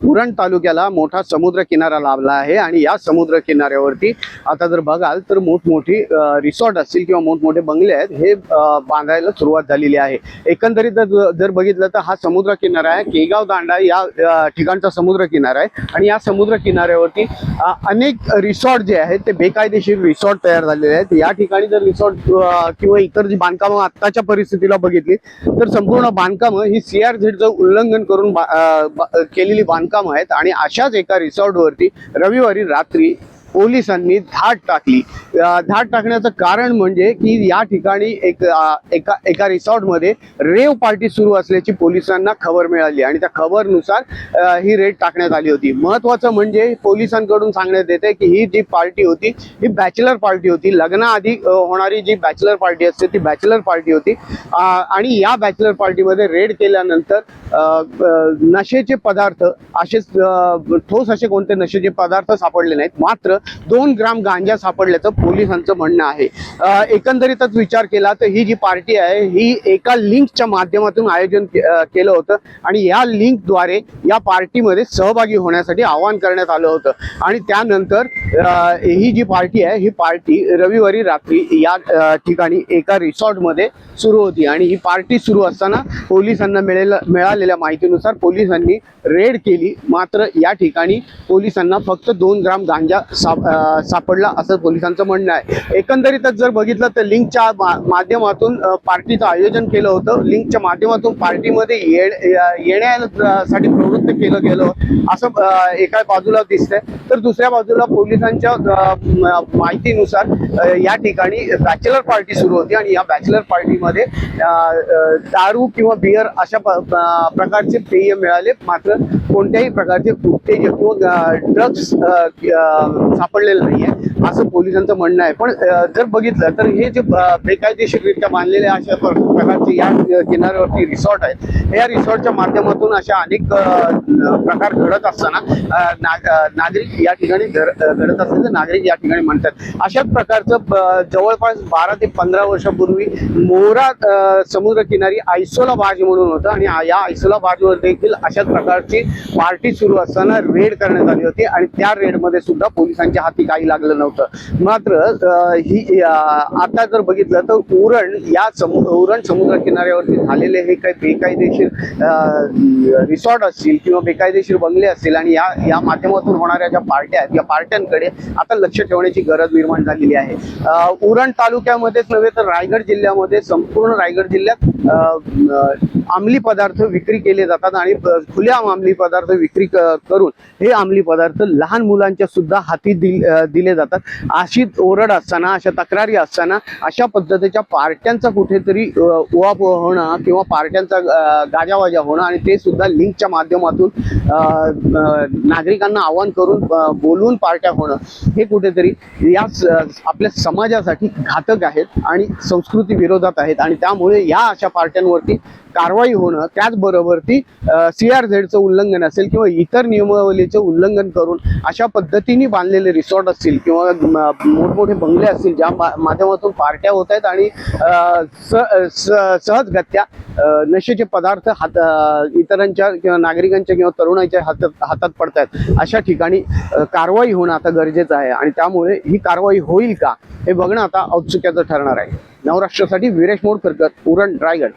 उरण तालुक्याला मोठा समुद्र किनारा लाभला आहे आणि या समुद्र किनाऱ्यावरती आता जर बघाल तर मोठमोठी रिसॉर्ट असतील किंवा मोठमोठे बंगले आहेत हे बांधायला सुरुवात झालेली आहे। एकंदरीत जर बघितलं तर हा समुद्र किनारा आहे, केगाव दांडा या ठिकाणचा समुद्र किनारा आहे आणि या समुद्र किनाऱ्यावरती अनेक रिसॉर्ट जे आहेत ते बेकायदेशीर रिसॉर्ट तयार झालेले आहेत। या ठिकाणी जर रिसॉर्ट किंवा इतर जी बांधकामं आत्ताच्या परिस्थितीला बघितली तर संपूर्ण बांधकामं ही CRZ उल्लंघन करून केलेली बांधकामं आहेत आणि अशाच एका रिसॉर्ट वरती रविवारी रात्री पोलिसांनी धाड टाकली। धाड टाकण्याचं कारण म्हणजे की या ठिकाणी एका रिसॉर्टमध्ये रेव पार्टी सुरू असल्याची पोलिसांना खबर मिळाली आणि त्या खबरनुसार ही रेड टाकण्यात आली होती। महत्त्वाचं म्हणजे पोलिसांकडून सांगण्यात येते की ही जी पार्टी होती ही बॅचलर पार्टी होती, लग्नाआधी होणारी जी बॅचलर पार्टी असते ती बॅचलर पार्टी होती आणि या बॅचलर पार्टीमध्ये रेड केल्यानंतर नशेचे पदार्थ असेच ठोस असे कोणते नशेचे पदार्थ सापडले नाहीत, मात्र 2 ग्राम गांजा सापडल्याचं पोलिसांचं म्हणणं आहे। एकंदरीतच विचार केला तर ही जी पार्टी आहे ही एका लिंकच्या माध्यमातून आयोजन केलं होतं आणि या लिंकद्वारे या पार्टीमध्ये सहभागी होण्यासाठी आवाहन करण्यात आलं होतं आणि त्यानंतर ही जी पार्टी आहे ही पार्टी रविवारी रात्री या ठिकाणी एका रिसॉर्टमध्ये सुरू होती आणि ही पार्टी सुरू असताना पोलिसांना मिळालेल्या माहितीनुसार पोलिसांनी रेड केली, मात्र या ठिकाणी पोलिसांना फक्त 2 ग्राम गांजा सापडला असं पोलिसांचं म्हणणं आहे। एकंदरीतच जर बघितलं तर लिंकच्या माध्यमातून पार्टीचं आयोजन केलं होतं, लिंकच्या माध्यमातून पार्टीमध्ये येण्यासाठी प्रवृत्त केलं गेलं असं एका बाजूला दिसतंय, तर दुसऱ्या बाजूला पोलिसांच्या माहितीनुसार या ठिकाणी बॅचलर पार्टी सुरू होती आणि या बॅचलर पार्टीमध्ये दारू किंवा बियर अशा प्रकारचे पेय मिळाले, मात्र कोणत्याही प्रकारचे उत्तेजक किंवा ड्रग्स सापडलेलं नाहीये असं पोलिसांचं म्हणणं आहे। पण जर बघितलं तर हे जे बेकायदेशीररित्या बांधलेले अशा प्रकारचे या किनाऱ्यावरती रिसॉर्ट आहेत, या रिसॉर्टच्या माध्यमातून अशा अनेक प्रकार घडत असताना नागरिक या ठिकाणी घडत असल्याचं नागरिक या ठिकाणी म्हणतात। अशाच प्रकारचं जवळपास 12 ते 15 वर्षापूर्वी मोरा समुद्र किनारी आयसोला बाज म्हणून होतं आणि या आयसोला बाजवर देखील अशाच प्रकारची पार्टी सुरू असताना रेड करण्यात आली होती आणि त्या रेडमध्ये सुद्धा पोलिसांच्या हाती काही लागलं नव्हतं। मात्र ही आता जर बघितलं तर उरण समुद्र किनाऱ्यावरती झालेले हे काही बेकायदेशीर रिसॉर्ट असतील किंवा बेकायदेशीर बंगले असतील आणि या माध्यमातून होणाऱ्या ज्या पार्ट्या आहेत या पार्ट्यांकडे आता लक्ष ठेवण्याची गरज निर्माण झालेली आहे। उरण तालुक्यामध्येच नव्हे तर रायगड जिल्ह्यामध्ये, संपूर्ण रायगड जिल्ह्यात अंमली पदार्थ विक्री केले जातात आणि खुल्या अंमली पदार्थ विक्री करून हे अंमली पदार्थ लहान मुलांच्या सुद्धा हाती दिले जातात। अशी ओरड असताना, अशा तक्रारी असताना अशा पद्धतीच्या पार्ट्यांचा कुठेतरी उहापोह होणं किंवा पार्ट्यांचा गाजावाजा होणं आणि ते सुद्धा लिंकच्या माध्यमातून नागरिकांना आवाहन करून बोलवून पार्ट्या होणं हे कुठेतरी या आपल्या समाजासाठी घातक आहेत आणि संस्कृती विरोधात आहेत आणि त्यामुळे या अशा पार्ट्यांवरती कारवाई होणं, त्याचबरोबरती CRZचं उल्लंघन असेल किंवा इतर नियमावलीचं उल्लंघन करून अशा पद्धतीने बांधलेले रिसॉर्ट असतील किंवा मोठमोठे बंगले असतील ज्या माध्यमातून पार्ट्या होत आहेत आणि सहजगत्या नशेचे पदार्थ इतरांच्या किंवा नागरिकांच्या किंवा तरुणांच्या हातात पडतात, अशा ठिकाणी कारवाई होणं आता गरजेचं आहे आणि त्यामुळे ही कारवाई होईल का हे बघणं आता औत्सुक्याचं ठरणार आहे। नवराष्ट्रासाठी वीरेश मोडकरकर, उरण, रायगड।